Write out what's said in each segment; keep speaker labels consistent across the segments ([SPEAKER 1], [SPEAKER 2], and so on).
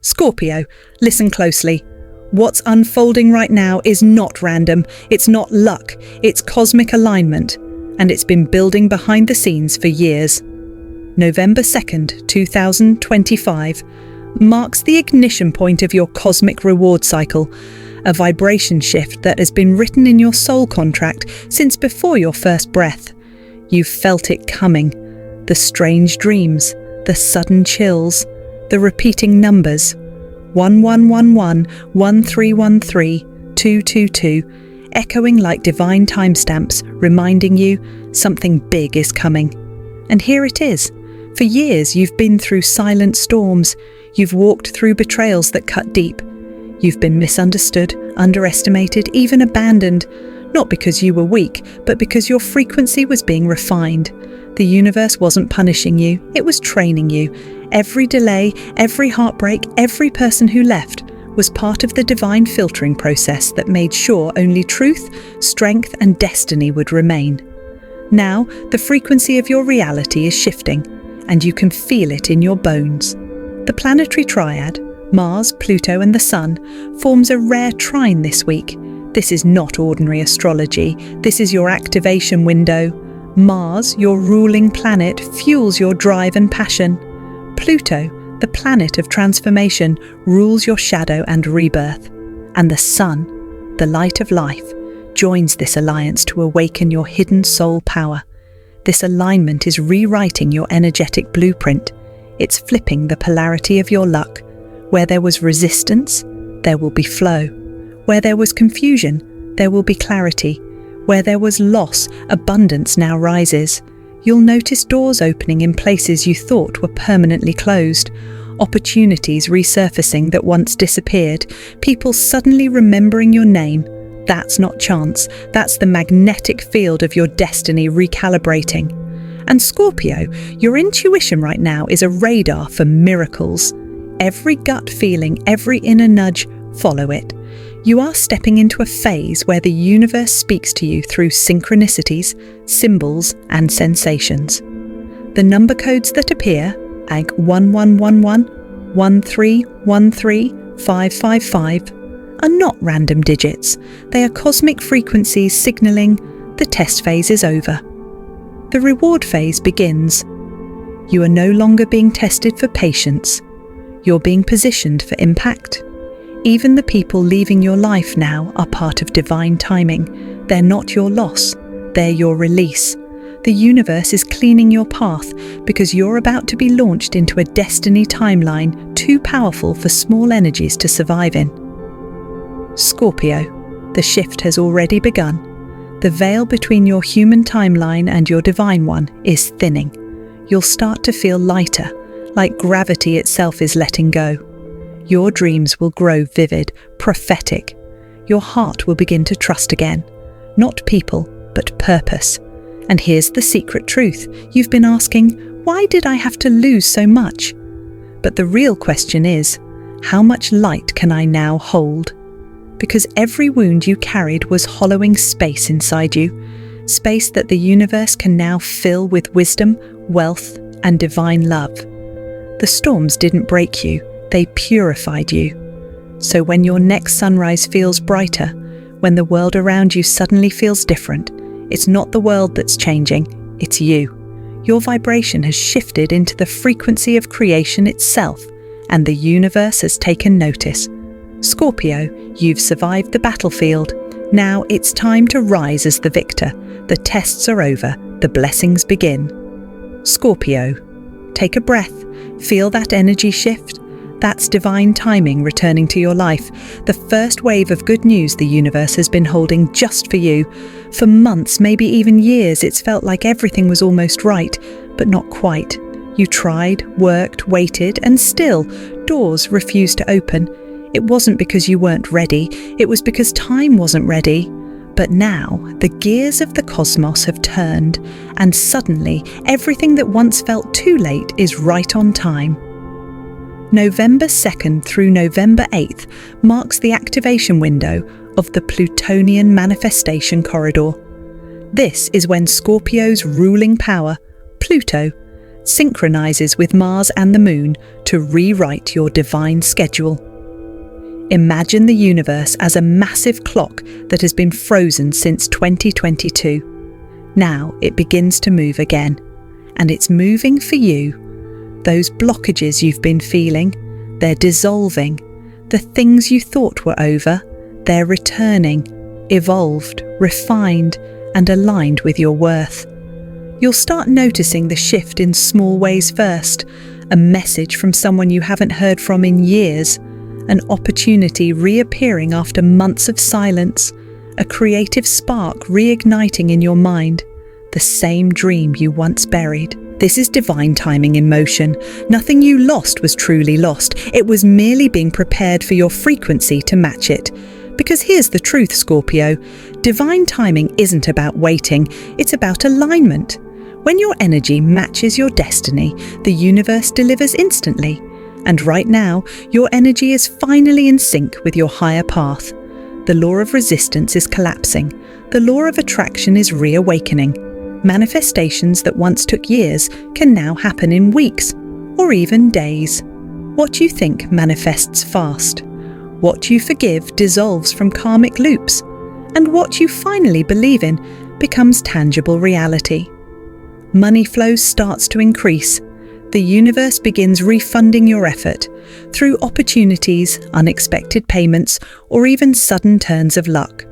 [SPEAKER 1] Scorpio, listen closely. What's unfolding right now is not random, it's not luck, it's cosmic alignment, and it's been building behind the scenes for years. November 2nd, 2025, marks the ignition point of your cosmic reward cycle, a vibration shift that has been written in your soul contract since before your first breath. You've felt it coming. The strange dreams, the sudden chills, the repeating numbers. 1111, 1313, 222, echoing like divine timestamps, reminding you something big is coming. And here it is. For years you've been through silent storms. You've walked through betrayals that cut deep. You've been misunderstood, underestimated, even abandoned, not because you were weak, but because your frequency was being refined. The universe wasn't punishing you, it was training you. Every delay, every heartbreak, every person who left was part of the divine filtering process that made sure only truth, strength, and destiny would remain. Now, the frequency of your reality is shifting, and you can feel it in your bones. The planetary triad, Mars, Pluto, and the Sun, forms a rare trine this week. This is not ordinary astrology. This is your activation window. Mars, your ruling planet, fuels your drive and passion. Pluto, the planet of transformation, rules your shadow and rebirth. And the Sun, the light of life, joins this alliance to awaken your hidden soul power. This alignment is rewriting your energetic blueprint. It's flipping the polarity of your luck. Where there was resistance, there will be flow. Where there was confusion, there will be clarity. Where there was loss, abundance now rises. You'll notice doors opening in places you thought were permanently closed, opportunities resurfacing that once disappeared, people suddenly remembering your name. That's not chance, that's the magnetic field of your destiny recalibrating. And Scorpio, your intuition right now is a radar for miracles. Every gut feeling, every inner nudge, follow it. You are stepping into a phase where the universe speaks to you through synchronicities, symbols, and sensations. The number codes that appear, AG 1111, 1313, 555, are not random digits. They are cosmic frequencies signaling the test phase is over. The reward phase begins. You are no longer being tested for patience. You're being positioned for impact. Even the people leaving your life now are part of divine timing. They're not your loss, they're your release. The universe is cleaning your path because you're about to be launched into a destiny timeline too powerful for small energies to survive in. Scorpio, the shift has already begun. The veil between your human timeline and your divine one is thinning. You'll start to feel lighter, like gravity itself is letting go. Your dreams will grow vivid, prophetic. Your heart will begin to trust again. Not people, but purpose. And here's the secret truth. You've been asking, why did I have to lose so much? But the real question is, how much light can I now hold? Because every wound you carried was hollowing space inside you, space that the universe can now fill with wisdom, wealth, and divine love. The storms didn't break you, they purified you. So when your next sunrise feels brighter, when the world around you suddenly feels different, it's not the world that's changing, it's you. Your vibration has shifted into the frequency of creation itself, and the universe has taken notice. Scorpio, you've survived the battlefield. Now it's time to rise as the victor. The tests are over, the blessings begin. Scorpio, take a breath, feel that energy shift. That's divine timing returning to your life. The first wave of good news the universe has been holding just for you. For months, maybe even years, it's felt like everything was almost right, but not quite. You tried, worked, waited, and still, doors refused to open. It wasn't because you weren't ready, it was because time wasn't ready. But now, the gears of the cosmos have turned, and suddenly, everything that once felt too late is right on time. November 2nd through November 8th marks the activation window of the Plutonian manifestation corridor. This is when Scorpio's ruling power, Pluto, synchronizes with Mars and the Moon to rewrite your divine schedule. Imagine the universe as a massive clock that has been frozen since 2022. Now it begins to move again, and it's moving for you. Those blockages you've been feeling, they're dissolving. The things you thought were over, they're returning, evolved, refined, and aligned with your worth. You'll start noticing the shift in small ways first, a message from someone you haven't heard from in years, an opportunity reappearing after months of silence, a creative spark reigniting in your mind, the same dream you once buried. This is divine timing in motion. Nothing you lost was truly lost. It was merely being prepared for your frequency to match it. Because here's the truth, Scorpio. Divine timing isn't about waiting, it's about alignment. When your energy matches your destiny, the universe delivers instantly. And right now, your energy is finally in sync with your higher path. The law of resistance is collapsing. The law of attraction is reawakening. Manifestations that once took years can now happen in weeks, or even days. What you think manifests fast. What you forgive dissolves from karmic loops. And what you finally believe in becomes tangible reality. Money flow starts to increase. The universe begins refunding your effort through opportunities, unexpected payments, or even sudden turns of luck.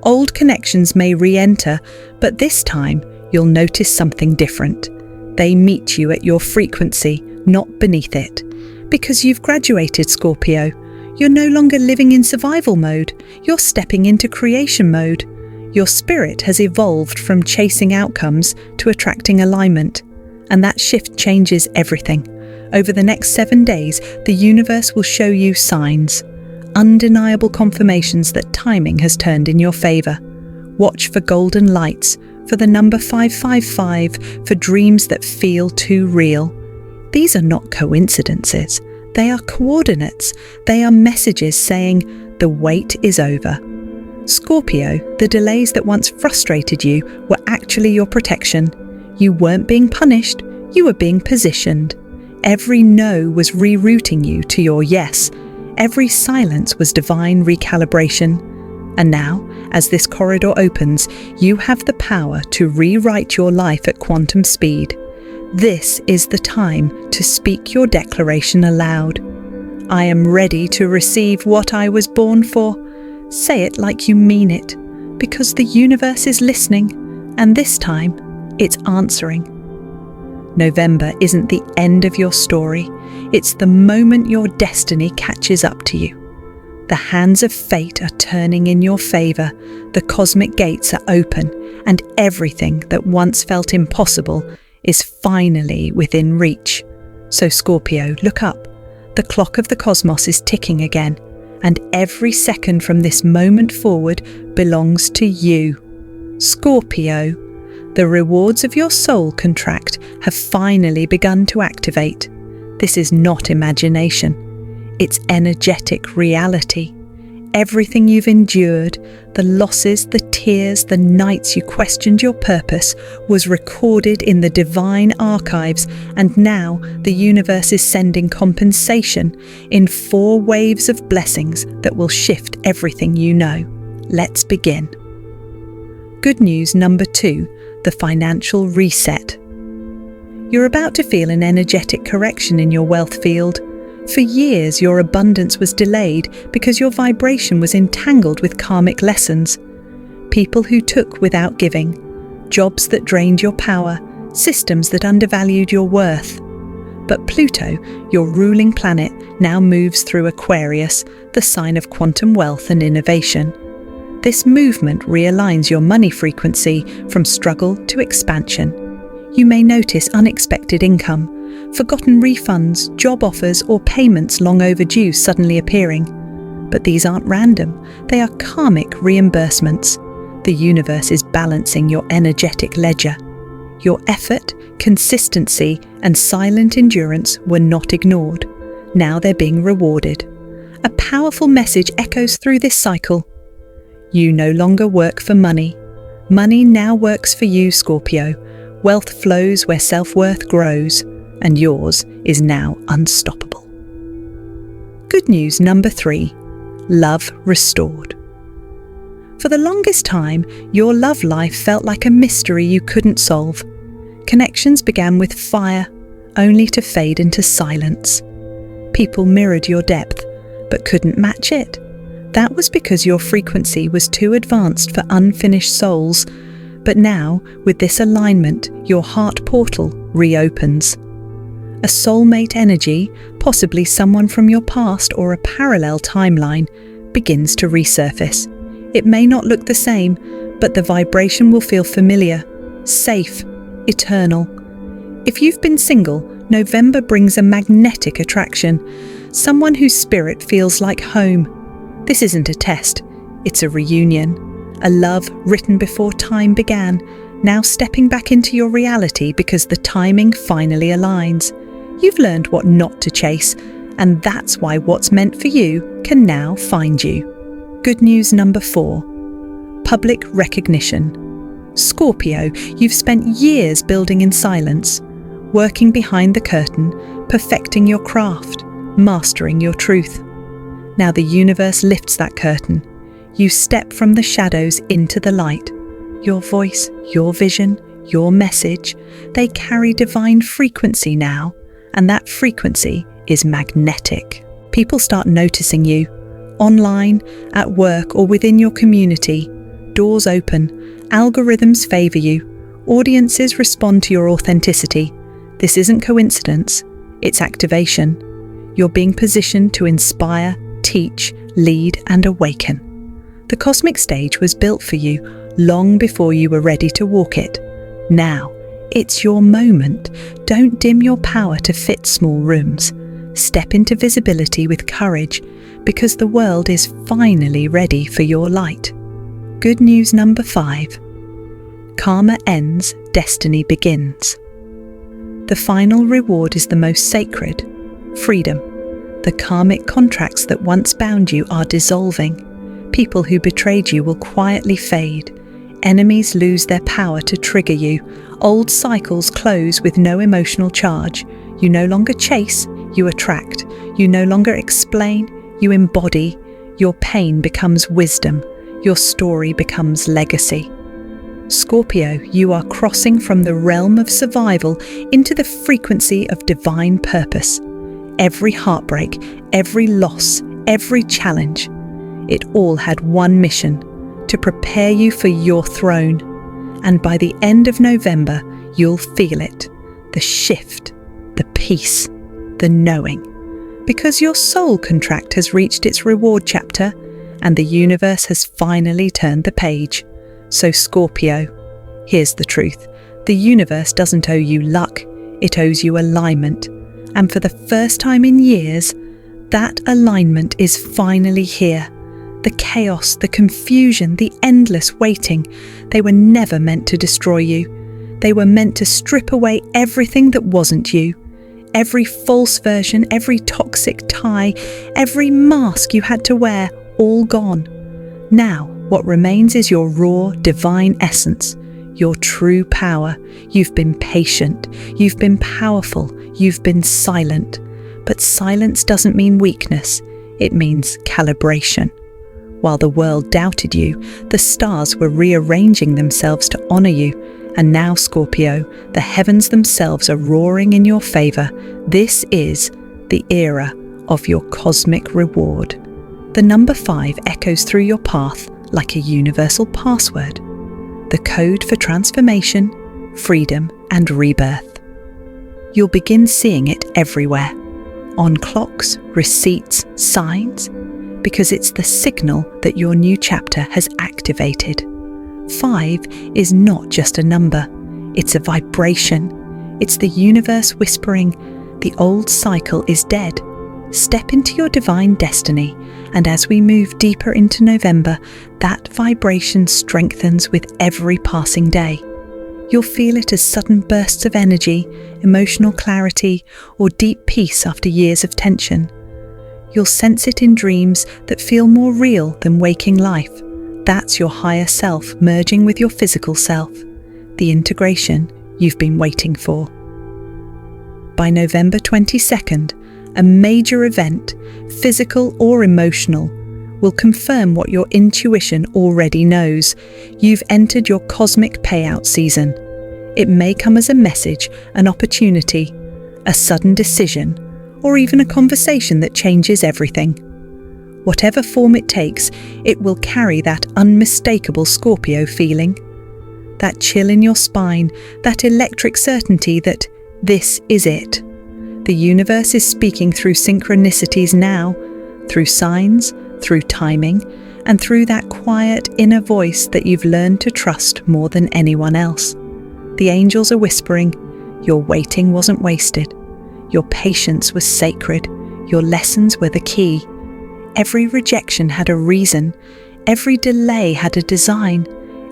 [SPEAKER 1] Old connections may re-enter, but this time you'll notice something different. They meet you at your frequency, not beneath it. Because you've graduated, Scorpio. You're no longer living in survival mode. You're stepping into creation mode. Your spirit has evolved from chasing outcomes to attracting alignment. And that shift changes everything. Over the next 7 days, the universe will show you signs, undeniable confirmations that timing has turned in your favor. Watch for golden lights, for the number 555, for dreams that feel too real. These are not coincidences. They are coordinates. They are messages saying the wait is over. Scorpio, the delays that once frustrated you were actually your protection. You weren't being punished, you were being positioned. Every no was rerouting you to your yes. Every silence was divine recalibration. And now, as this corridor opens, you have the power to rewrite your life at quantum speed. This is the time to speak your declaration aloud. I am ready to receive what I was born for. Say it like you mean it, because the universe is listening, and this time, it's answering. November isn't the end of your story. It's the moment your destiny catches up to you. The hands of fate are turning in your favor, the cosmic gates are open, and everything that once felt impossible is finally within reach. So Scorpio, look up. The clock of the cosmos is ticking again, and every second from this moment forward belongs to you. Scorpio, the rewards of your soul contract have finally begun to activate. This is not imagination. It's energetic reality. Everything you've endured, the losses, the tears, the nights you questioned your purpose, was recorded in the divine archives, and now the universe is sending compensation in 4 waves of blessings that will shift everything you know. Let's begin. Good news number 2, the financial reset. You're about to feel an energetic correction in your wealth field. For years, your abundance was delayed because your vibration was entangled with karmic lessons. People who took without giving, jobs that drained your power, systems that undervalued your worth. But Pluto, your ruling planet, now moves through Aquarius, the sign of quantum wealth and innovation. This movement realigns your money frequency from struggle to expansion. You may notice unexpected income, forgotten refunds, job offers, or payments long overdue suddenly appearing. But these aren't random, they are karmic reimbursements. The universe is balancing your energetic ledger. Your effort, consistency, and silent endurance were not ignored. Now they're being rewarded. A powerful message echoes through this cycle. You no longer work for money. Money now works for you, Scorpio. Wealth flows where self-worth grows, and yours is now unstoppable. Good news number 3. Love restored. For the longest time, your love life felt like a mystery you couldn't solve. Connections began with fire, only to fade into silence. People mirrored your depth, but couldn't match it. That was because your frequency was too advanced for unfinished souls. But now, with this alignment, your heart portal reopens. A soulmate energy, possibly someone from your past or a parallel timeline, begins to resurface. It may not look the same, but the vibration will feel familiar, safe, eternal. If you've been single, November brings a magnetic attraction, someone whose spirit feels like home. This isn't a test, it's a reunion. A love written before time began, now stepping back into your reality because the timing finally aligns. You've learned what not to chase, and that's why what's meant for you can now find you. Good news number 4. Public recognition. Scorpio, you've spent years building in silence, working behind the curtain, perfecting your craft, mastering your truth. Now the universe lifts that curtain. You step from the shadows into the light. Your voice, your vision, your message, they carry divine frequency now, and that frequency is magnetic. People start noticing you, online, at work, or within your community. Doors open, algorithms favor you, audiences respond to your authenticity. This isn't coincidence, it's activation. You're being positioned to inspire, teach, lead, and awaken. The cosmic stage was built for you long before you were ready to walk it. Now, it's your moment. Don't dim your power to fit small rooms. Step into visibility with courage, because the world is finally ready for your light. Good news number 5. Karma ends, destiny begins. The final reward is the most sacred: freedom. The karmic contracts that once bound you are dissolving. People who betrayed you will quietly fade. Enemies lose their power to trigger you. Old cycles close with no emotional charge. You no longer chase, you attract. You no longer explain, you embody. Your pain becomes wisdom. Your story becomes legacy. Scorpio, you are crossing from the realm of survival into the frequency of divine purpose. Every heartbreak, every loss, every challenge, it all had one mission: to prepare you for your throne. And by the end of November, you'll feel it. The shift, the peace, the knowing. Because your soul contract has reached its reward chapter, and the universe has finally turned the page. So Scorpio, here's the truth. The universe doesn't owe you luck, it owes you alignment. And for the first time in years, that alignment is finally here. The chaos, the confusion, the endless waiting, they were never meant to destroy you. They were meant to strip away everything that wasn't you. Every false version, every toxic tie, every mask you had to wear, all gone. Now, what remains is your raw, divine essence, your true power. You've been patient, you've been powerful, you've been silent. But silence doesn't mean weakness, it means calibration. While the world doubted you, the stars were rearranging themselves to honor you. And now, Scorpio, the heavens themselves are roaring in your favor. This is the era of your cosmic reward. The number 5 echoes through your path like a universal password. The code for transformation, freedom, and rebirth. You'll begin seeing it everywhere. On clocks, receipts, signs, because it's the signal that your new chapter has activated. 5 is not just a number, it's a vibration. It's the universe whispering, the old cycle is dead. Step into your divine destiny, and as we move deeper into November, that vibration strengthens with every passing day. You'll feel it as sudden bursts of energy, emotional clarity, or deep peace after years of tension. You'll sense it in dreams that feel more real than waking life. That's your higher self merging with your physical self. The integration, you've been waiting for. By November 22nd, a major event, physical or emotional, will confirm what your intuition already knows. You've entered your cosmic payout season. It may come as a message, an opportunity, a sudden decision, or even a conversation that changes everything. Whatever form it takes, it will carry that unmistakable Scorpio feeling. That chill in your spine, that electric certainty that this is it. The universe is speaking through synchronicities now, through signs, through timing, and through that quiet inner voice that you've learned to trust more than anyone else. The angels are whispering, your waiting wasn't wasted. Your patience was sacred. Your lessons were the key. Every rejection had a reason. Every delay had a design.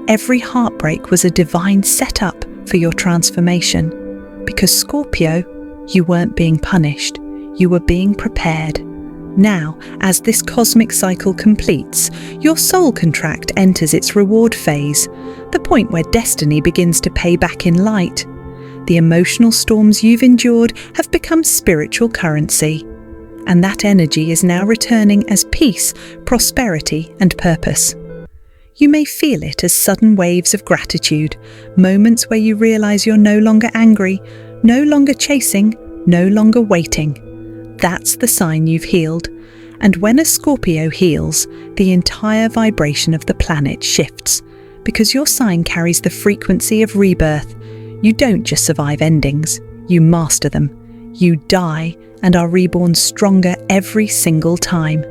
[SPEAKER 1] Every heartbreak was a divine setup for your transformation. Because Scorpio, you weren't being punished. You were being prepared. Now, as this cosmic cycle completes, your soul contract enters its reward phase, the point where destiny begins to pay back in light. The emotional storms you've endured have become spiritual currency, and that energy is now returning as peace, prosperity, and purpose. You may feel it as sudden waves of gratitude, moments where you realize you're no longer angry, no longer chasing, no longer waiting. That's the sign you've healed. And when a Scorpio heals, the entire vibration of the planet shifts, because your sign carries the frequency of rebirth. You don't just survive endings, you master them. You die and are reborn stronger every single time.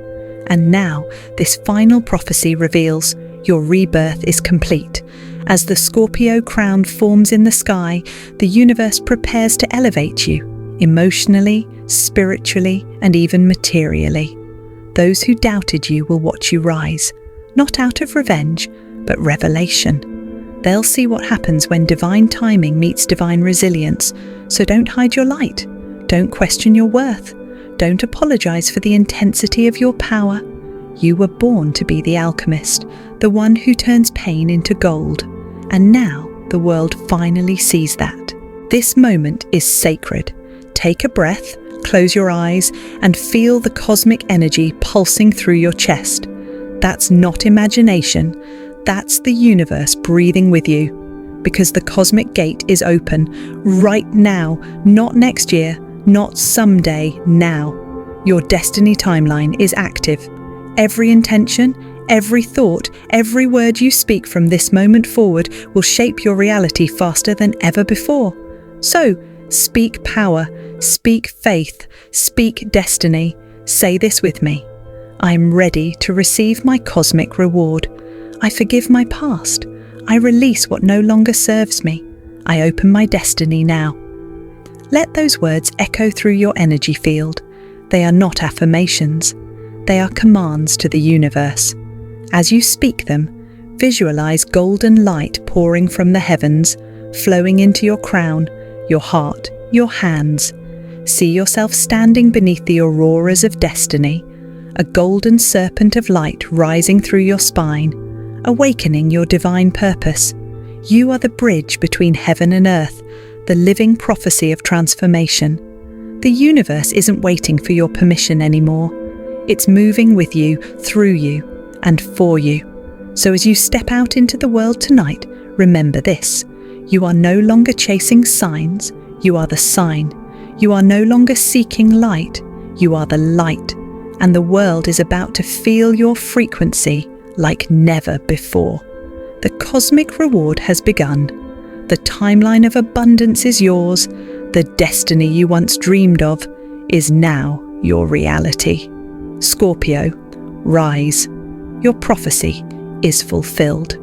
[SPEAKER 1] And now, this final prophecy reveals your rebirth is complete. As the Scorpio crown forms in the sky, the universe prepares to elevate you, emotionally, spiritually, and even materially. Those who doubted you will watch you rise, not out of revenge, but revelation. They'll see what happens when divine timing meets divine resilience, so don't hide your light. Don't question your worth. Don't apologize for the intensity of your power. You were born to be the alchemist, the one who turns pain into gold. And now the world finally sees that. This moment is sacred. Take a breath, close your eyes, and feel the cosmic energy pulsing through your chest. That's not imagination. That's the universe breathing with you. Because the cosmic gate is open right now, not next year, not someday, now. Your destiny timeline is active. Every intention, every thought, every word you speak from this moment forward will shape your reality faster than ever before. So, speak power, speak faith, speak destiny. Say this with me. I am ready to receive my cosmic reward. I forgive my past. I release what no longer serves me. I open my destiny now. Let those words echo through your energy field. They are not affirmations. They are commands to the universe. As you speak them, visualize golden light pouring from the heavens, flowing into your crown, your heart, your hands. See yourself standing beneath the auroras of destiny, a golden serpent of light rising through your spine, awakening your divine purpose. You are the bridge between heaven and earth, the living prophecy of transformation. The universe isn't waiting for your permission anymore. It's moving with you, through you, and for you. So as you step out into the world tonight, remember this. You are no longer chasing signs, you are the sign. You are no longer seeking light, you are the light. And the world is about to feel your frequency like never before. The cosmic reward has begun. The timeline of abundance is yours. The destiny you once dreamed of is now your reality. Scorpio, rise. Your prophecy is fulfilled.